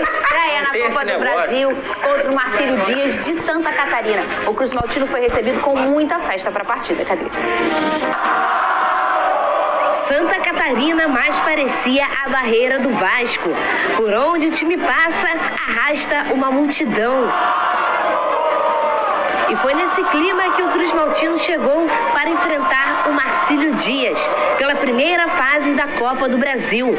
estreia na Copa do Brasil contra o Marcílio Dias de Santa Catarina. O Cruz Maltino foi recebido com muita festa para a partida. Cadê? Santa Catarina mais parecia a barreira do Vasco. Por onde o time passa, arrasta uma multidão. E foi nesse clima que o Cruz Maltino chegou para enfrentar o Marcílio Dias, pela primeira fase da Copa do Brasil.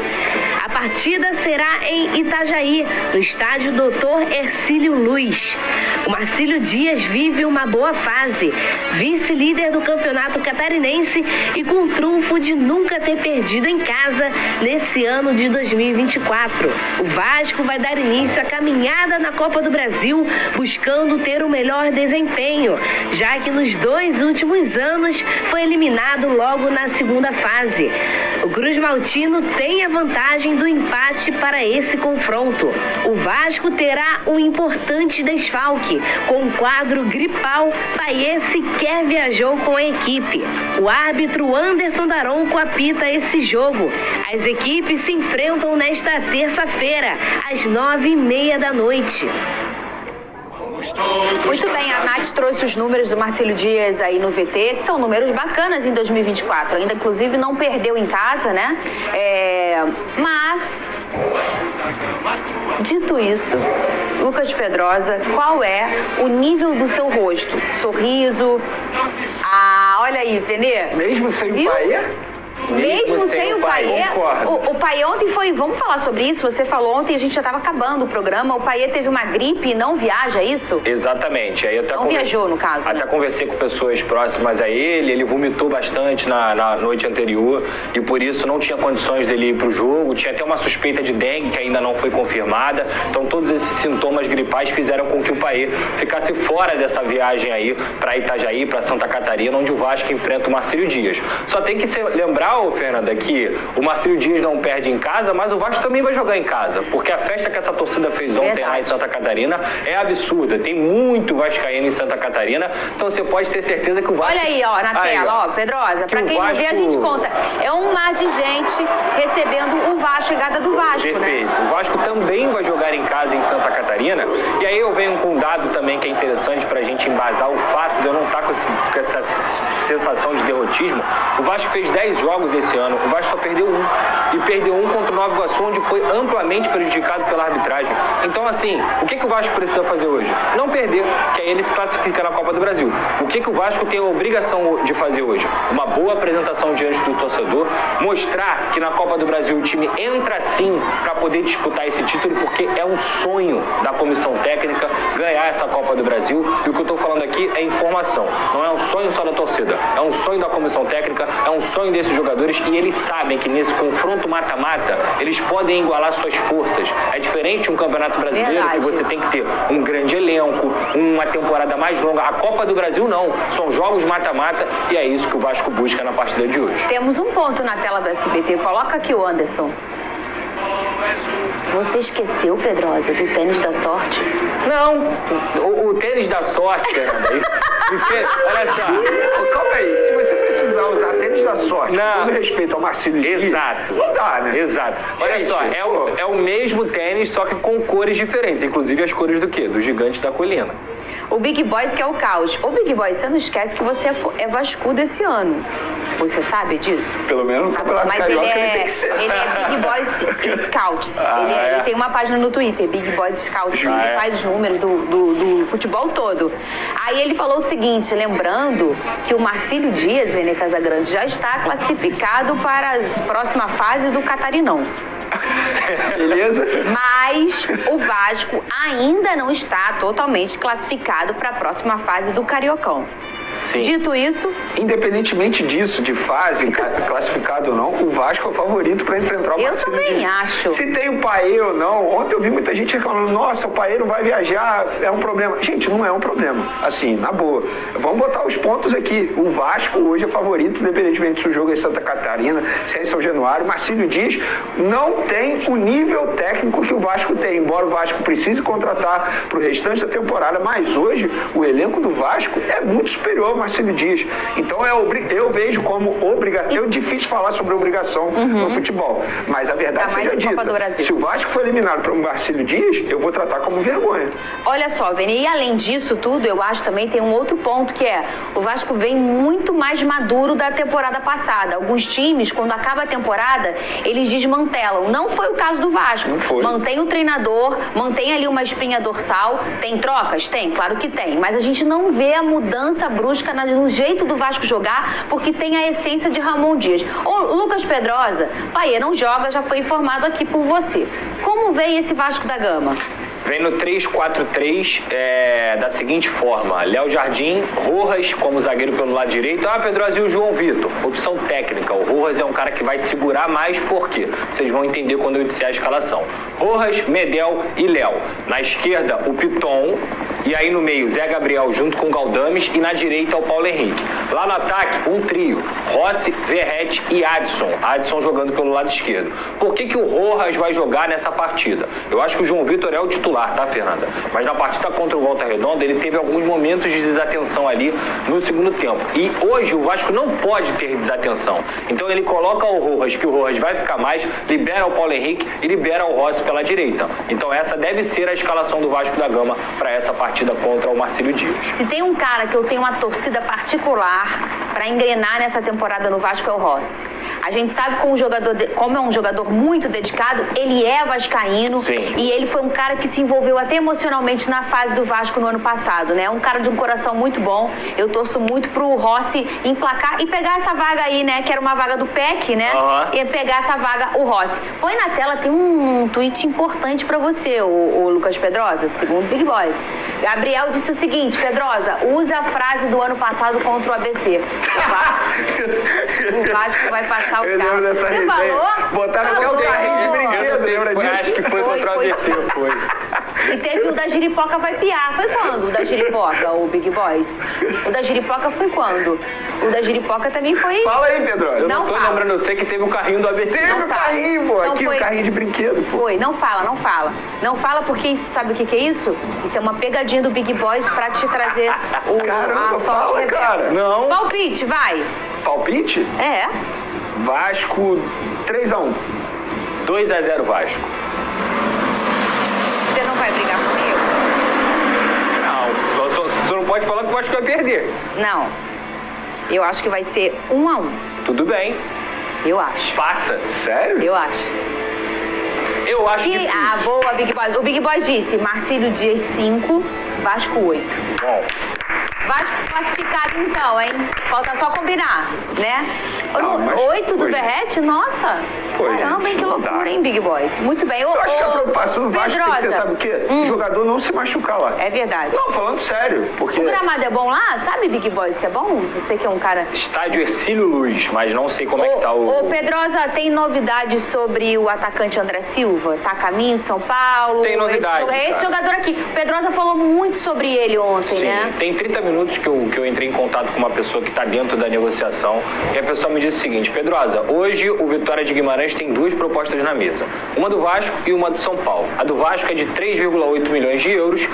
A partida será em Itajaí, no estádio Dr. Hercílio Luz. O Marcílio Dias vive uma boa fase, vice-líder do Campeonato Catarinense e com o trunfo de nunca ter perdido em casa nesse ano de 2024. O Vasco vai dar início à caminhada na Copa do Brasil, buscando ter o melhor desempenho, já que nos 2 últimos anos foi eliminado logo na segunda fase. O Cruz Maltino tem a vantagem do empate para esse confronto. O Vasco terá um importante desfalque. Com o quadro gripal, Paier sequer viajou com a equipe. O árbitro Anderson Daronco apita esse jogo. As equipes se enfrentam nesta terça-feira, às 9h30 da noite. Muito bem, a Nath trouxe os números do Marcílio Dias aí no VT, que são números bacanas em 2024. Ainda, inclusive, não perdeu em casa, né? Mas, dito isso, Lucas Pedrosa, qual é o nível do seu rosto? Sorriso? Olha aí, Fenê. Mesmo sem o Paier? Mesmo sem o Paier, o Paier ontem foi, vamos falar sobre isso, você falou ontem, a gente já estava acabando o programa, o Paier teve uma gripe e não viaja, é isso? Exatamente. Aí eu até não viajou, no caso, até conversei com pessoas próximas a ele vomitou bastante na noite anterior e por isso não tinha condições dele ir para o jogo, tinha até uma suspeita de dengue que ainda não foi confirmada, então todos esses sintomas gripais fizeram com que o Paier ficasse fora dessa viagem aí para Itajaí, para Santa Catarina, onde o Vasco enfrenta o Marcílio Dias. Só tem que lembrar, Fernanda, que o Marcílio Dias não perde em casa, mas o Vasco também vai jogar em casa, porque a festa que essa torcida fez ontem lá em Santa Catarina é absurda. Tem muito vascaíno em Santa Catarina, então você pode ter certeza que o Vasco... Olha aí, ó, na tela, ó, Pedrosa, pra quem não vê, a gente conta. É um mar de gente recebendo o Vasco, chegada do Vasco, Perfeito. Né? O Vasco também vai jogar em casa em Santa Catarina, e aí eu venho com um dado também que é interessante pra gente embasar o fato de eu não estar com essa sensação de derrotismo. O Vasco fez 10 jogos esse ano, o Vasco só perdeu 1. E perdeu 1 contra o Nova Iguaçu, onde foi amplamente prejudicado pela arbitragem. Então, assim, o que o Vasco precisa fazer hoje? Não perder, que aí ele se classifica na Copa do Brasil. O que o Vasco tem a obrigação de fazer hoje? Uma boa apresentação diante do torcedor, mostrar que na Copa do Brasil o time entra sim para poder disputar esse título, porque é um sonho da comissão técnica ganhar essa Copa do Brasil. E o que eu estou falando aqui é informação. Não é um sonho só da torcida, é um sonho da comissão técnica, é um sonho desses jogadores e eles sabem que nesse confronto mata-mata eles podem igualar suas forças. É diferente de um campeonato brasileiro que você tem que ter um grande elenco, uma temporada mais longa. A Copa do Brasil não, são jogos mata-mata e é isso que o Vasco busca na partida de hoje. Temos um ponto na tela do SBT, coloca aqui o Anderson. Você esqueceu, Pedrosa, do tênis da sorte? Não, o tênis da sorte, Fernanda, olha só. Calma aí, se você precisar usar tênis da sorte, com respeito ao Marcílio Dias, exato, não dá, né? Exato. Olha só, é o mesmo tênis, só que com cores diferentes, inclusive as cores do quê? Dos Gigantes da Colina. O Big Boys que é o caos. Ô, Big Boys, você não esquece que você é vascudo esse ano. Você sabe disso? Pelo menos no Campeonato Carioca ele tem que ser. Ele é Big Boys Scouts. Ele tem uma página no Twitter, Big Boys Scouts. Ele faz os números do futebol todo. Aí ele falou o seguinte, lembrando que o Marcílio Dias, Vene Casagrande, já está classificado para a próxima fase do Catarinão. Beleza? Mas o Vasco ainda não está totalmente classificado para a próxima fase do Cariocão. Sim. Dito isso... Independentemente disso, de fase, classificado ou não, o Vasco é o favorito para enfrentar o Marcílio Dias. Eu também acho. Se tem o Paier ou não, ontem eu vi muita gente reclamando, nossa, o Paier não vai viajar, é um problema. Gente, não é um problema. Assim, na boa. Vamos botar os pontos aqui. O Vasco hoje é favorito, independentemente se o jogo é em Santa Catarina, se é em São Januário. Marcílio Dias não tem o nível técnico que o Vasco tem, embora o Vasco precise contratar para o restante da temporada, mas hoje o elenco do Vasco é muito superior do Marcílio Dias. Então eu vejo como obrigação. É difícil falar sobre obrigação no futebol, mas a verdade seja dita. Se o Vasco for eliminado para o Marcílio Dias, eu vou tratar como vergonha. Olha só, Vini, e além disso tudo, eu acho também tem um outro ponto que é o Vasco vem muito mais maduro da temporada passada. Alguns times, quando acaba a temporada, eles desmantelam. Não foi o caso do Vasco. Não foi. Mantém o treinador, mantém ali uma espinha dorsal. Tem trocas? Tem, claro que tem. Mas a gente não vê a mudança brusca no jeito do Vasco jogar, porque tem a essência de Ramon Dias. O Lucas Pedrosa, Paiê não joga, já foi informado aqui por você. Como vem esse Vasco da Gama? Vem no 3-4-3 da seguinte forma: Léo Jardim, Rojas como zagueiro pelo lado direito. Pedrosa e o João Vitor. Opção técnica. O Rojas é um cara que vai segurar mais, por quê? Vocês vão entender quando eu disser a escalação. Rojas, Medel e Léo. Na esquerda, o Piton. E aí no meio, Zé Gabriel junto com o Galdames. E na direita, o Paulo Henrique. Lá no ataque, um trio: Rossi, Verrete e Adson. Adson jogando pelo lado esquerdo. Por que o Rojas vai jogar nessa partida? Eu acho que o João Vitor é o titular, tá, Fernanda? Mas na partida contra o Volta Redonda, ele teve alguns momentos de desatenção ali no segundo tempo. E hoje o Vasco não pode ter desatenção. Então ele coloca o Rojas, que o Rojas vai ficar mais, libera o Paulo Henrique e libera o Rossi pela direita. Então essa deve ser a escalação do Vasco da Gama para essa partida contra o Marcílio Dias. Se tem um cara que eu tenho uma torcida particular para engrenar nessa temporada no Vasco é o Rossi. A gente sabe como é um jogador muito dedicado, ele é vascaíno. Sim. E ele foi um cara que se envolveu até emocionalmente na fase do Vasco no ano passado, né? Um cara de um coração muito bom. Eu torço muito pro Rossi emplacar e pegar essa vaga aí, né? Que era uma vaga do PEC, né? E pegar essa vaga, o Rossi. Põe na tela, tem um tweet importante pra você, o Lucas Pedrosa, segundo Big Boys. Gabriel disse o seguinte: Pedrosa, usa a frase do ano passado contra o ABC. O Vasco vai passar o carro. Você falou? Botaram até o carrinho de brinquedo, lembra disso? Acho que foi contra o ABC, foi. E teve o da Giripoca vai piar. Foi quando o da Giripoca, o Big Boys? O da Giripoca foi quando? O da Giripoca também foi... Fala aí, Pedro. Eu não tô lembrando, eu sei que teve o carrinho do ABC. Teve o carrinho, pô. Aqui foi... o carrinho de brinquedo, pô. Foi, não fala. Não fala porque isso, sabe o que é isso? Isso é uma pegadinha do Big Boys pra te trazer Caramba, a sorte reversa. Cara. Não. Palpite, vai. Palpite? É. Vasco 3-1. 2-0 Vasco. Você não vai brigar comigo? Não, você não pode falar que o Vasco vai perder. Não. Eu acho que vai ser 1-1. Tudo bem. Eu acho. Passa. Sério? Eu acho. Eu acho que. Ah, boa, Big Boys. O Big Boys disse: Marcílio Dias 5, Vasco 8. Bom. Vasco classificado então, hein? Falta só combinar, né? Não, 8 do Verrete? Nossa! Pô, caramba, hein? Que loucura, hein, Big Boys? Muito bem. Eu acho que a preocupação do Vasco tem que ser, sabe o quê? O jogador não se machucar lá. É verdade. Não, falando sério. Porque... O gramado é bom lá? Sabe, Big Boys, se é bom? Você que é um cara... Estádio Hercílio Luz, mas não sei como é que tá o... Ô, Pedrosa, tem novidades sobre o atacante André Silva? Tá a caminho de São Paulo? Tem novidade, Esse jogador aqui. O Pedrosa falou muito sobre ele ontem, Sim, né? Tem 30 minutos que eu entrei em contato com uma pessoa que está dentro da negociação e a pessoa me disse o seguinte: Pedrosa, hoje o Vitória de Guimarães tem duas propostas na mesa, uma do Vasco e uma do São Paulo. A do Vasco é de 3,8 milhões de euros,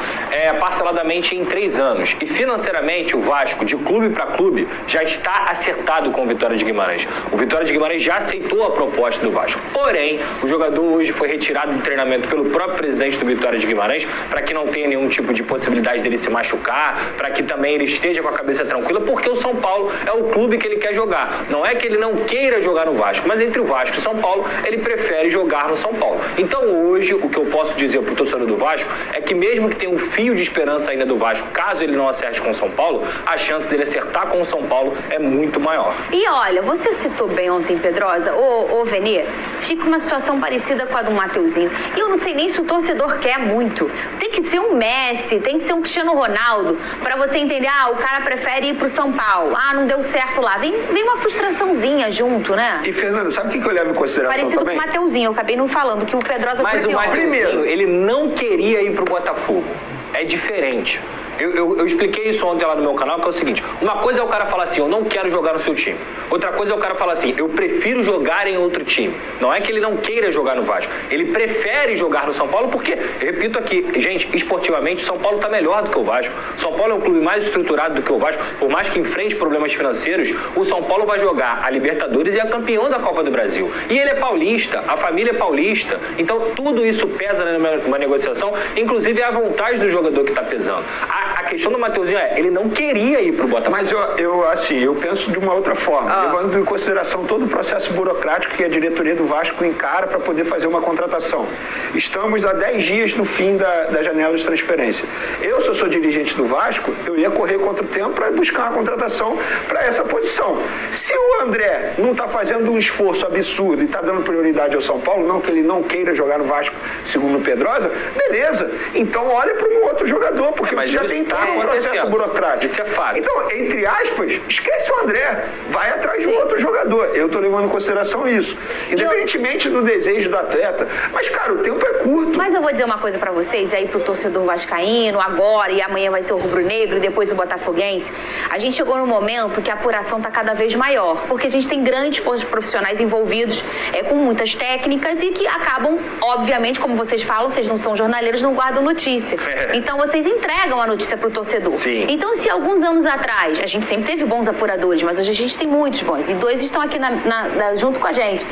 parceladamente em 3 anos, e financeiramente o Vasco, de clube para clube, já está acertado com o Vitória de Guimarães. O Vitória de Guimarães já aceitou a proposta do Vasco, porém o jogador hoje foi retirado do treinamento pelo próprio presidente do Vitória de Guimarães para que não tenha nenhum tipo de possibilidade dele se machucar, para que também ele esteja com a cabeça tranquila, porque o São Paulo é o clube que ele quer jogar. Não é que ele não queira jogar no Vasco, mas entre o Vasco e o São Paulo, ele prefere jogar no São Paulo. Então hoje, o que eu posso dizer pro torcedor do Vasco é que mesmo que tenha um fio de esperança ainda do Vasco, caso ele não acerte com o São Paulo, a chance dele acertar com o São Paulo é muito maior. E olha, você citou bem ontem, Pedrosa, ô Venê, fica uma situação parecida com a do Mateuzinho. E eu não sei nem se o torcedor quer muito. Tem que ser um Messi, tem que ser um Cristiano Ronaldo, pra você entender, o cara prefere ir pro São Paulo. Não deu certo lá. Vem uma frustraçãozinha junto, né? E, Fernanda, sabe o que eu levo em consideração Parecido também? com o Mateuzinho, eu acabei não falando, que o Pedrosa Mas o primeiro, ele não queria ir pro Botafogo. É diferente. Eu expliquei isso ontem lá no meu canal, que é o seguinte: uma coisa é o cara falar assim, eu não quero jogar no seu time. Outra coisa é o cara falar assim, eu prefiro jogar em outro time. Não é que ele não queira jogar no Vasco. Ele prefere jogar no São Paulo porque, repito aqui, gente, esportivamente, São Paulo está melhor do que o Vasco. São Paulo é um clube mais estruturado do que o Vasco. Por mais que enfrente problemas financeiros, o São Paulo vai jogar a Libertadores e é campeão da Copa do Brasil. E ele é paulista, a família é paulista. Então, tudo isso pesa numa negociação, inclusive é a vontade do jogador que está pesando. A questão do Mateuzinho é, ele não queria ir pro Botafogo. Mas eu penso de uma outra forma, levando em consideração todo o processo burocrático que a diretoria do Vasco encara para poder fazer uma contratação. Estamos a 10 dias no fim da janela de transferência. Eu, se eu sou dirigente do Vasco, eu ia correr contra o tempo para buscar uma contratação para essa posição. Se o André não está fazendo um esforço absurdo e está dando prioridade ao São Paulo, não que ele não queira jogar no Vasco, segundo o Pedrosa, beleza. Então olha para um outro jogador, porque você já tem todo um processo burocrático. Isso é fato. Então, entre aspas, esquece o André, vai atrás de outro jogador. Eu estou levando em consideração isso. Independentemente do desejo do atleta. Mas, cara, o tempo é curto. Mas eu vou dizer uma coisa pra vocês, aí pro torcedor vascaíno, agora e amanhã vai ser o rubro-negro e depois o botafoguense. A gente chegou num momento que a apuração tá cada vez maior, porque a gente tem grandes profissionais envolvidos com muitas técnicas e que acabam, obviamente, como vocês falam, vocês não são jornaleiros, não guardam notícia. Então vocês entregam a notícia pro torcedor. Sim. Então, se alguns anos atrás, a gente sempre teve bons apuradores, mas hoje a gente tem muitos bons, e 2 estão aqui junto com a gente.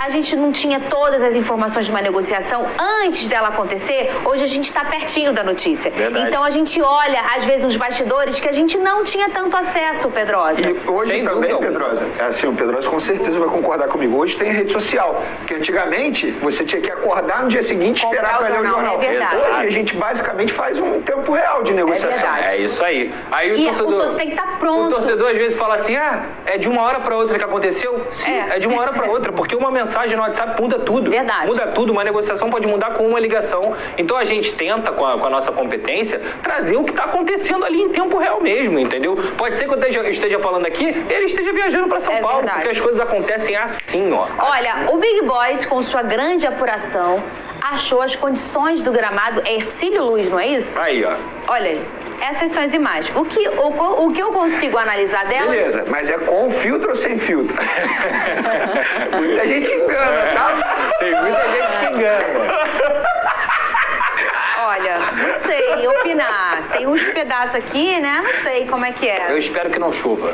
A gente não tinha todas as informações de uma negociação antes dela acontecer, hoje a gente está pertinho da notícia. Verdade. Então a gente olha, às vezes, nos bastidores que a gente não tinha tanto acesso, Pedrosa. E hoje Sem também, dúvida. Pedrosa, o Pedrosa com certeza vai concordar comigo, hoje tem rede social, porque antigamente você tinha que acordar no dia seguinte e esperar para ler o jornal. É verdade. Hoje a gente basicamente faz um tempo real de negociação. verdade. É isso aí. Aí E o torcedor tem que estar pronto. O torcedor às vezes fala assim, é de uma hora para outra que aconteceu? Sim, é de uma hora para outra, porque uma mensagem no WhatsApp muda tudo. Verdade. Muda tudo, uma negociação pode mudar com uma ligação. Então a gente tenta, com a nossa competência, trazer o que está acontecendo ali em tempo real mesmo, entendeu? Pode ser que eu esteja falando aqui, ele esteja viajando para São Paulo, verdade. porque as coisas acontecem assim, ó. Olha, o Big Boys, com sua grande apuração, achou as condições do gramado. É Hercílio Luz, não é isso? Aí, ó. Olha aí. Essas são as imagens. O que eu consigo analisar delas... Beleza, mas é com filtro ou sem filtro? Muita gente engana, tá? Tem muita gente que engana. Olha, não sei opinar. Tem uns pedaços aqui, né? Não sei como é que é. Eu espero que não chova.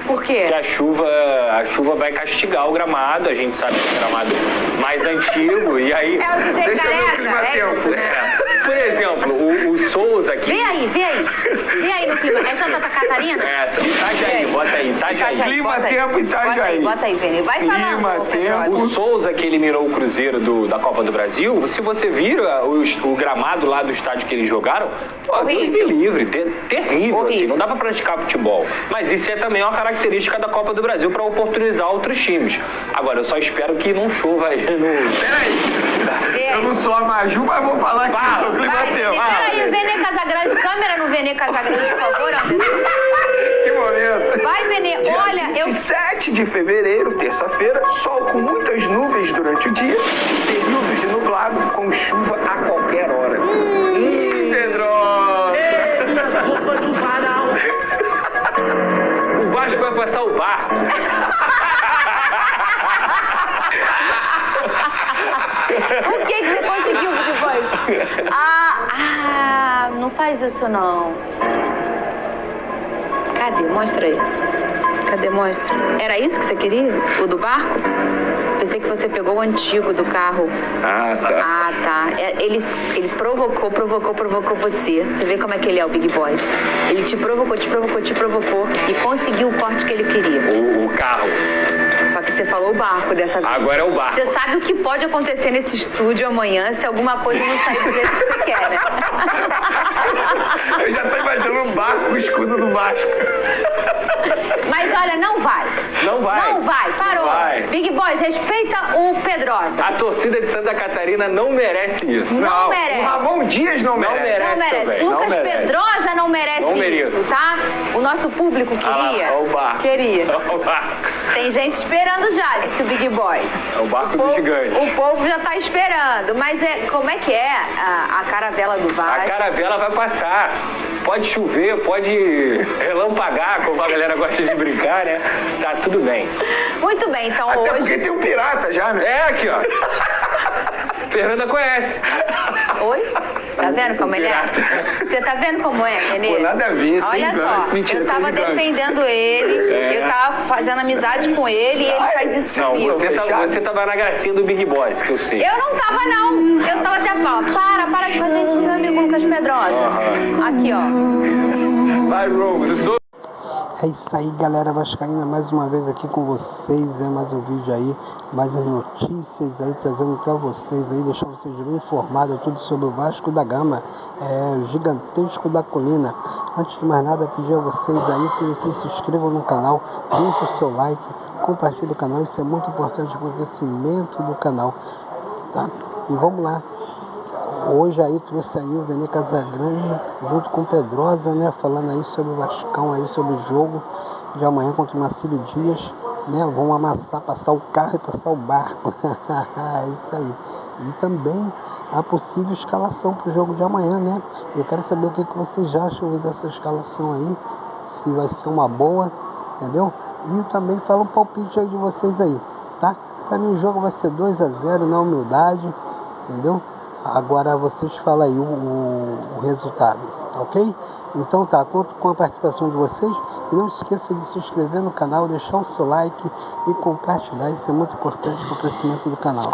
Por quê? Porque a chuva vai castigar o gramado, a gente sabe que é um gramado mais antigo, e aí... É o DJ Deixa eu ver o Careca, clima-tempo. isso, né? Por exemplo, o Souza aqui... Vem aí. Vem aí no clima. É Santa Catarina? Itajaí, bota aí, Itajaí. Clima-tempo Itajaí. Bota aí, Vênia. Vai falando, Pedrosa. O Souza, que eliminou o Cruzeiro da Copa do Brasil, se você vira o gramado lá do estádio que eles jogaram, pô, Deus me livre, terrível, assim, não dá pra praticar futebol. Mas isso é também uma característica da Copa do Brasil para oportunizar outros times. Agora, eu só espero que não chova aí no... Peraí, eu não sou a Maju, mas vou falar que eu sou o clima-tempo. Peraí, o Vênia Casagrande, câmera no Vênia Casagrande, por favor, Anderson. Que momento. Vai, Vênia. Dia Olha, 27 de fevereiro, terça-feira, sol com muitas nuvens durante o dia, períodos de nublado com chuva a qualquer hora. Pedro! Minhas roupas do varal. O Vasco vai passar o barco. O que você conseguiu, Big Boys? Não faz isso, não. Cadê? Mostra aí. Cadê? Mostra. Era isso que você queria? O do barco? Pensei que você pegou o antigo do carro. Ah, tá. Ele provocou você. Você vê como é que ele é, o Big Boys. Ele te provocou e conseguiu o corte que ele queria. O carro. Só que você falou o barco dessa vez. Agora é o barco. Você sabe o que pode acontecer nesse estúdio amanhã se alguma coisa não sair do jeito que você quer, né? Eu já tô imaginando um barco com o escudo do Vasco. Mas olha, não vai. Não vai. Não vai, parou. Não vai. Big Boys, respeita o Pedrosa. A torcida de Santa Catarina não merece isso. Não merece. O Ramon Dias não merece. Não merece. também, Lucas não merece. Pedrosa não merece Não mereço. isso, tá? O nosso público queria. Olha o barco. Queria. Olha o barco. Tem gente esperando já, disse o Big Boys. É o barco do gigante. O povo já tá esperando. Mas como é que é a caravela do Vasco? A caravela vai passar. Pode chover, pode relampagar, como a galera gosta de brincar, né? Tá tudo bem. Muito bem, então Até porque hoje... tem um pirata já, né? É aqui, ó. Fernanda conhece. Oi? Tá vendo como ele é? Pirata. Você tá vendo como é, Renê? Pô, nada a ver, sem Olha gancho. só, Mentira, eu tava tem gancho. defendendo ele, eu tava fazendo amizade com ele e ele faz isso Não, comigo. você tava na gracinha do Big Boss, que eu sei. Eu não tava, não. Eu tava até falando, para de fazer isso com meu amigo Lucas Pedrosa. Aqui, ó. Vai, Rose, eu sou... É isso aí, galera vascaína, mais uma vez aqui com vocês, mais um vídeo aí, mais as notícias aí, trazendo para vocês aí, deixar vocês bem informados tudo sobre o Vasco da Gama, o gigantesco da colina. Antes de mais nada, pedir a vocês aí que vocês se inscrevam no canal, deixem o seu like, compartilhem o canal, isso é muito importante para o crescimento do canal, tá? E vamos lá. Hoje aí trouxe aí o Vene Casagrande junto com o Pedrosa, né? Falando aí sobre o Vascão, aí sobre o jogo de amanhã contra o Marcílio Dias, né? Vamos amassar, passar o carro e passar o barco. É isso aí. E também a possível escalação para o jogo de amanhã, né? Eu quero saber o que vocês acham aí dessa escalação aí, se vai ser uma boa, entendeu? E também fala um palpite aí de vocês aí, tá? Para mim o jogo vai ser 2-0 na humildade, entendeu? Agora vocês falam aí o resultado, ok? Então tá, conto com a participação de vocês. E não esqueça de se inscrever no canal, deixar o seu like e compartilhar. Isso é muito importante para o crescimento do canal.